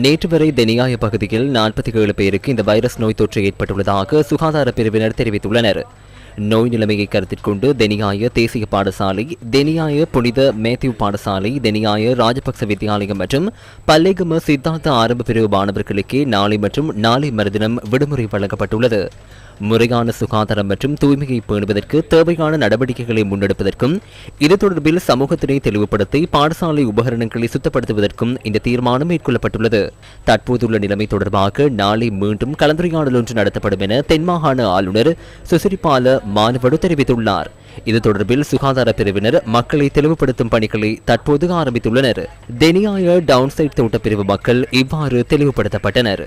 நேற்று வரை தெனியாய பகுதியில் 47 பேருக்கு இந்த வைரஸ் நோய் தொற்று ஏற்பட்டுள்ளதாக சுகாதார பிரிவினர் தெரிவித்துள்ளனர். நோய் நிலைமையை கருத்தில் கொண்டு தெனியாய தேசிய பாடசாலை, தெனியாய புனித மேத்யூ பாடசாலை, தெனியாய ராஜபக்ச வித்தியாலயம் மற்றும் பல்லேகம சித்தார்த்த ஆரம்ப பிரிவு மாணவர்களுக்கே நாளை மற்றும் நாளை மறுதினம் விடுமுறை வழங்கப்பட்டுள்ளது. முறையான சுகாதாரம் மற்றும் தூய்மையை பேணுவதற்கு தேவையான நடவடிக்கைகளை முன்னெடுப்பதற்கும் இது தொடர்பில் சமூகத்தினை தெளிவுபடுத்தி பாடசாலை உபகரணங்களை சுத்தப்படுத்துவதற்கும் இந்த தீர்மானம் மேற்கொள்ளப்பட்டுள்ளது. தற்போதுள்ள நிலைமை தொடர்பாக நாளை மீண்டும் கலந்துரையாடல் ஒன்று நடத்தப்படும் என தென்மாகாண ஆளுநர் சுசிரிபால மானவடு தெரிவித்துள்ளார். இது தொடர்பில் சுகாதார பிரிவினர் மக்களை தெளிவுபடுத்தும் பணிகளை தற்போது ஆரம்பித்துள்ளனர். தெனியாய டவுன்சைட் தோட்டப்பிரிவு மக்கள் இவ்வாறு தெளிவுபடுத்தப்பட்டனர்.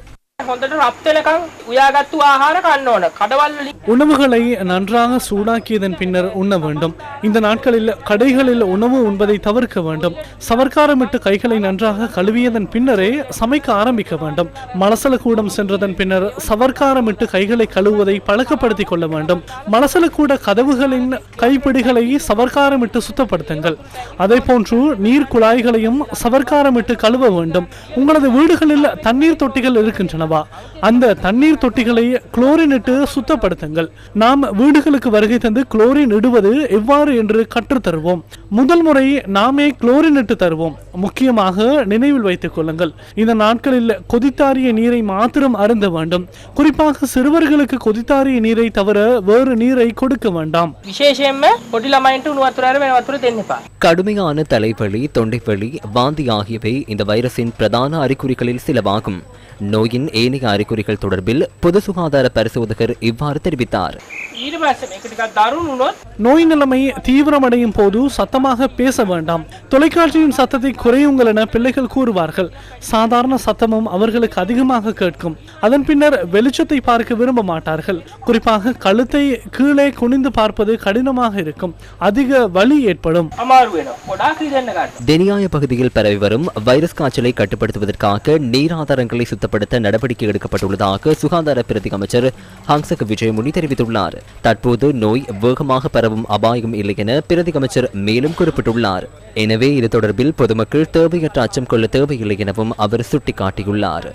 உணவுகளை நன்றாக சூடாக்கியதன் பின்னர் உண்ண வேண்டும். இந்த நாட்களில் கடைகளில் உணவு உண்பதை தவிர்க்க வேண்டும். சவர்க்காரமிட்டு கைகளை நன்றாக கழுவியதன் பின்னரே சமைக்க ஆரம்பிக்க வேண்டும். மலசல கூடம் சென்றதன் பின்னர் சவர்க்காரமிட்டு கைகளை கழுவுவதை பழக்கப்படுத்திக் கொள்ள வேண்டும். மலசல கூட கதவுகளின் கைப்பிடிகளை சவர்க்காரமிட்டு சுத்தப்படுத்துங்கள். அதே போன்று நீர் குழாய்களையும் சவர்க்காரமிட்டு கழுவ வேண்டும். உங்களது வீடுகளில் தண்ணீர் தொட்டிகள் இருக்கின்றன. அந்த தண்ணீர் தொட்டிகளை குளோரின் இட்டு சுத்தப்படுத்துங்கள். நாம் வீடுகளுக்கு வருகை தந்து குளோரின் இடுவது எவ்வாறு என்று கற்றுத் தருவோம். முதல் முறை நாமே குளோரின் இட்டு தருவோம். முக்கியமாக நினைவில் வைத்துக் கொள்ளுங்கள், இந்த நாட்களில் கொதித்தாரிய நீரை மாத்திரம் அருந்த வேண்டும். குறிப்பாக சிறுவர்களுக்கு கொதித்தாரிய நீரை தவிர வேறு நீரை கொடுக்க வேண்டாம். கடுமையான தலைவலி, தொண்டைவலி, வாந்தி ஆகியவை இந்த வைரஸின் பிரதான அறிகுறிகளில் சிலவாகும். நோயின் ஏனைய அறிகுறிகள் தொடர்பில் பொது சுகாதார பரிசோதகர் இவ்வாறு தெரிவித்தார். நோய் நிலைமை தீவிரமடையும் போது சத்தமாக பேச வேண்டாம். தொலைக்காட்சியின் சத்தத்தை குறையுங்கள் என பிள்ளைகள் கூறுவார்கள். சாதாரண சத்தமும் அவர்களுக்கு அதிகமாக கேட்கும். அதன் பின்னர் வெளிச்சத்தை பார்க்க விரும்ப மாட்டார்கள். குறிப்பாக கழுத்தை கீழே குனிந்து பார்ப்பது கடினமாக இருக்கும். அதிக வலி ஏற்படும். தெனியாய பகுதியில் பரவி வரும் வைரஸ் காய்ச்சலை கட்டுப்படுத்துவதற்காக நீர் ஆதாரங்களை சுத்தப்படுத்த நடவடிக்கை எடுக்கப்பட்டுள்ளதாக சுகாதார பிரதி அமைச்சர் ஹங்சக விஜயமுனி தெரிவித்துள்ளார். தற்போது நோய் வேகமாக பரவும் அபாயம் இல்லை என பிரதி அமைச்சர் மேலும் குறிப்பிட்டுள்ளார். எனவே இது தொடர்பில் பொதுமக்கள் தேவையற்ற அச்சம் கொள்ள தேவையில்லை எனவும் அவர் சுட்டிக்காட்டியுள்ளார்.